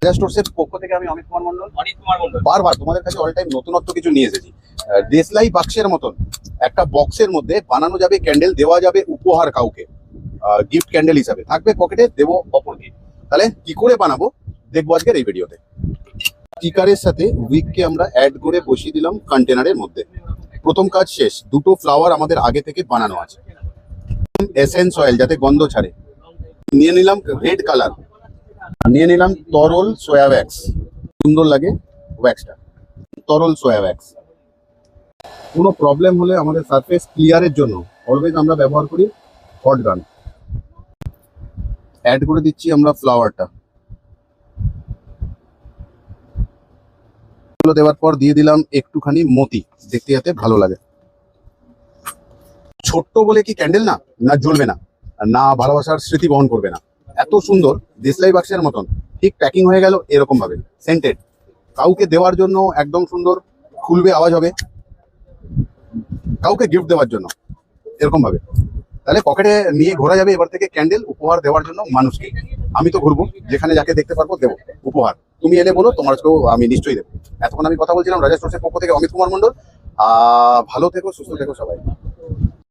রাজা স্টোরসের পক্ষ থেকে আমি অমিত কুমার মন্ডল বারবার তোমাদের কাছে অল টাইম নতুনত্ব কিছু নিয়ে এসেছি। দেশলাই বাক্সের মতন একটা বক্সের মধ্যে বানানো যাবে ক্যান্ডেল, দেওয়া যাবে উপহার কাউকে, গিফট ক্যান্ডেল হিসাবে থাকবে পকেটে, দেবো অপরকে। তাহলে কি করে বানাবো দেখবো আজকের এই ভিডিওতে। স্টিকারের সাথে উইককে আমরা অ্যাড করে বসিয়ে দিলাম কন্টেনারের মধ্যে। প্রথম কাজ শেষ। দুটো ফ্লাওয়ার আমাদের আগে থেকে বানানো আছে। এসেন্স অয়েল যাতে গন্ধ ছাড়ে, নিয়ে নিলাম রেড কালার, নিয়ে নিলাম তরল সোয়া ওয়্যাক্স, সুন্দর লাগে ওয়্যাক্সটা, তরল সোয়া ওয়্যাক্স। কোনো প্রবলেম হলে আমাদের সারফেস ক্লিয়ারের জন্য অলওয়েজ আমরা ব্যবহার করি হট গান। অ্যাড করে দিচ্ছি আমরা ফ্লাওয়ারটা, দেওয়ার পর দিয়ে দিলাম একটুখানি মতি, দেখতে যাতে ভালো লাগে। ছোট্ট বলে কি ক্যান্ডেল না না জ্বলবে না, না ভালোবাসার স্মৃতি বহন করবে না। এত সুন্দর দেশলাই বাক্সের মতন ঠিক প্যাকিং হয়ে গেল এরকম ভাবে, সেন্টেড, কাউকে দেওয়ার জন্য একদম সুন্দর, খুলবে আওয়াজ হবে, কাউকে গিফট দেওয়ার জন্য এরকম ভাবে। তাহলে পকেটে নিয়ে ঘোরা যাবে এবার থেকে ক্যান্ডেল, উপহার দেওয়ার জন্য মানুষকে। আমি তো ঘুরবো, যেখানে যাকে দেখতে পারবো দেবো উপহার। তুমি এলে বলো, তোমারকেও আমি নিশ্চয়ই দেবো। এতক্ষণ আমি কথা বলছিলাম রাজা স্টোরসের পক্ষ থেকে অমিত কুমার মন্ডল। ভালো থেকো, সুস্থ থেকো সবাই।